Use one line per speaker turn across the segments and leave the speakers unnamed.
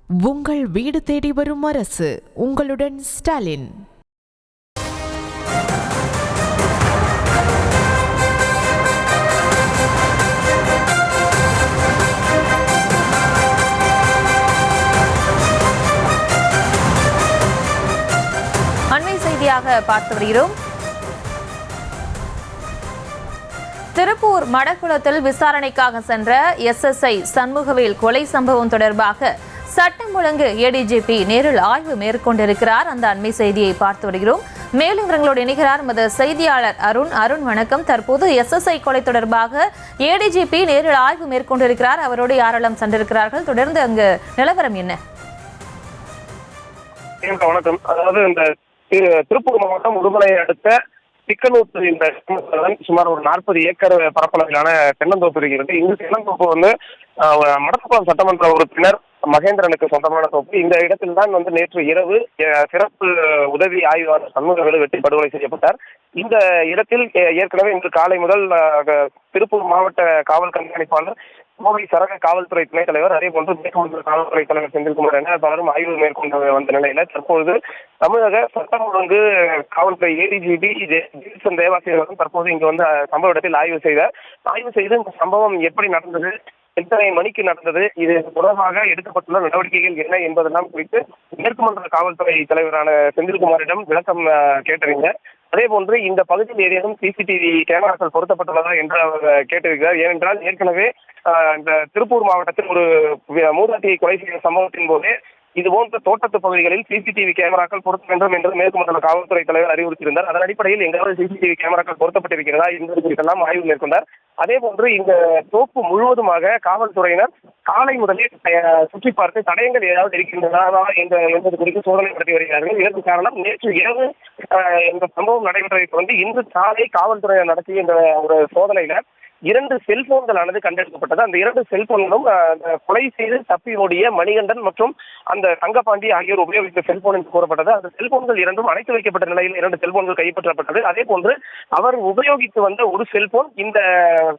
உங்கள் வீடு தேடி வரும் அரசு. உங்களுடன் ஸ்டாலின்.
அண்மை செய்தியாக பார்த்து வருகிறோம். திருப்பூர் மடக்குளத்தில் விசாரணைக்காக சென்ற SSI சண்முகவேல் கொலை சம்பவம் தொடர்பாக சட்டம் ஒழுங்கு ADGP நேரில் ஆய்வு மேற்கொண்டிருக்கிறார். அந்த அண்மை செய்தியை பார்த்து வருகிறோம். மேலும் இவர்களோடு இணைகிறார் நமது செய்தியாளர் அருண். வணக்கம். தற்போது SSI கொலை தொடர்பாக ADGP நேரில் ஆய்வு மேற்கொண்டிருக்கிறார். அவரோடு யாரெல்லாம் சென்றிருக்கிறார்கள்? தொடர்ந்து அங்கு நிலவரம் என்ன?
வணக்கம். அதாவது இந்த திருப்பூர் மாவட்டம் உடுமலையை அடுத்த சிக்கனூத்து இந்த சுமார் ஒரு 40 ஏக்கர் பரப்பளவிலான தென்னந்தோப்பு இருக்கிறது. இந்த தென்னந்தோப்பு வந்து மடத்துக்குளம் சட்டமன்ற உறுப்பினர் மகேந்திரனுக்கு சொந்தமான தோப்பு. இந்த இடத்தில் தான் வந்து நேற்று இரவு சிறப்பு உதவி ஆய்வாளர் சண்முகவேலு வெட்டி படுகொலை செய்யப்பட்டார். இந்த இடத்தில் ஏற்கனவே இன்று காலை முதல் திருப்பூர் மாவட்ட காவல் கண்காணிப்பாளர், கோவை சரக காவல்துறை துணைத் தலைவர், அதே போன்று மேற்கொண்ட காவல்துறை தலைவர் செந்தில்குமார் என பலரும் ஆய்வு மேற்கொண்டு வந்த நிலையில தற்போது தமிழக சட்டம் ஒழுங்கு காவல்துறை ADGP தேவாசிரியர்களும் தற்போது இங்கு வந்து சம்பவ இடத்தில் ஆய்வு செய்து இந்த சம்பவம் எப்படி நடந்தது, எத்தனை மணிக்கு நடந்தது, இது தொடர்பாக எடுக்கப்பட்டுள்ள நடவடிக்கைகள் என்ன என்பதெல்லாம் குறித்து மேற்கு மண்டல காவல்துறை தலைவரான செந்தில்குமாரிடம் விளக்கம் கேட்டறிங்க. அதே போன்று இந்த பகுதியில் ஏதேனும் CCTV கேமராக்கள் பொருத்தப்பட்டுள்ளதா என்று அவர் கேட்டிருக்கிறார். ஏனென்றால் ஏற்கனவே இந்த திருப்பூர் மாவட்டத்தில் ஒரு மூதாட்டியை கொலை செய்த சம்பவத்தின் போது இதுபோன்ற தோட்டத்து பகுதிகளில் CCTV கேமராக்கள் பொருத்த வேண்டும் என்று மேற்கு மண்டல காவல்துறை தலைவர் அறிவுறுத்தியிருந்தார். அதன் அடிப்படையில் எங்காவது CCTV கேமராக்கள் பொருத்தப்பட்டிருக்கிறதா என்பது குறித்தெல்லாம் ஆய்வு மேற்கொண்டார். அதே போன்று இந்த தோப்பு முழுவதுமாக காவல்துறையினர் காலை முதலே சுற்றி பார்த்து தடயங்கள் ஏதாவது இருக்கின்றதா என்பது குறித்து சோதனை நடத்தி வருகிறார்கள். இதற்கு காரணம் நேற்று இரவு இந்த சம்பவம் நடைபெற்றதற்கு வந்து இன்று காலை காவல்துறையினர் நடத்திய இந்த ஒரு சோதனையில 2 செல்போன்களானது கண்டெடுக்கப்பட்டது. அந்த 2 செல்போன்களும் கொலை செய்து தப்பி ஓடிய மணிகண்டன் மற்றும் அந்த தங்கப்பாண்டி ஆகியோர் உபயோகித்த செல்போன் என்று கூறப்பட்டது. அந்த செல்போன்கள் இரண்டும் அணைத்து வைக்கப்பட்ட நிலையில் 2 செல்போன்கள் கைப்பற்றப்பட்டது. அதே போன்று அவர் உபயோகித்து வந்த ஒரு செல்போன் இந்த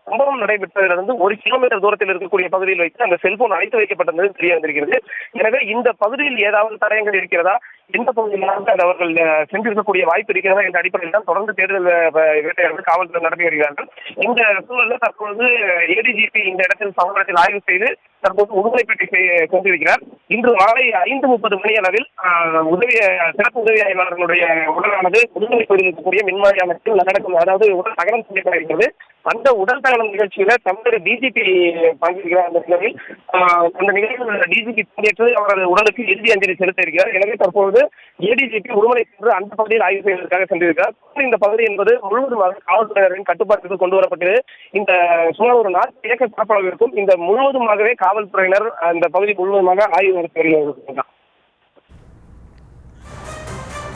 சம்பவம் நடைபெற்றதிலிருந்து 1 கிலோமீட்டர் தூரத்தில் இருக்கக்கூடிய பகுதியில் வைத்து அந்த செல்போன் அணைத்து வைக்கப்பட்டது தெரிய வந்திருக்கிறது. எனவே இந்த பகுதியில் ஏதாவது தடயங்கள் இருக்கிறதா, எந்த பகுதியிலாவது அவர்கள் சென்றிருக்கக்கூடிய வாய்ப்பு இருக்கிறதா என்ற அடிப்படையில் தான் தொடர்ந்து தேடுதல் வேட்டையாளர்கள் காவல்துறை நடத்தி வருகிறார்கள். இந்த சூழலில் தற்போது ADGP இந்த இடத்தில் சம்பவத்தில் ஆய்வு செய்து தற்போது உடுமலைப்பேட்டை கொண்டிருக்கிறார். இன்று மாலை 5:30 மணி அளவில் சிறப்பு உதவி ஆய்வாளர்களுடைய உடலானது உடுமலைப்பேட்டில் இருக்கக்கூடிய மின்வாரியானத்தில் நடக்கும், அதாவது உடல் தகனம் செய்யப்பட இருக்கிறது. அந்த உடல் தகனம் நிகழ்ச்சியில தமிழக DGP பங்கேற்கிறார். அந்த நிலையில் அந்த நிகழ்வில் DGP பங்கேற்று அவரது உடலுக்கு இறுதி அஞ்சலி செலுத்த இருக்கிறார். எனவே தற்போது ADGP உடுமலை சென்று அந்த பகுதியில் ஆய்வு செய்வதற்காக சென்றிருக்கிறார். இந்த பகுதி என்பது முழுவதுமாக காவல்துறையினரின் கட்டுப்பாட்டுக்கு கொண்டு வரப்பட்டது. இந்த சுமார் ஒரு 40 ஏக்கர் பரப்பளவு இருக்கும். இந்த முழுவதுமாகவே காவல்துறையினர் அந்த பகுதி முழுவதுமாக ஆய்வு நடத்தி வருகிறார்கள்.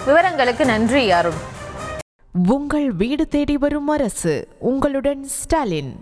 விவரங்களுக்கு நன்றி அருண்.
உங்கள் வீடு தேடி வரும் அரசு. உங்களுடன் ஸ்டாலின்.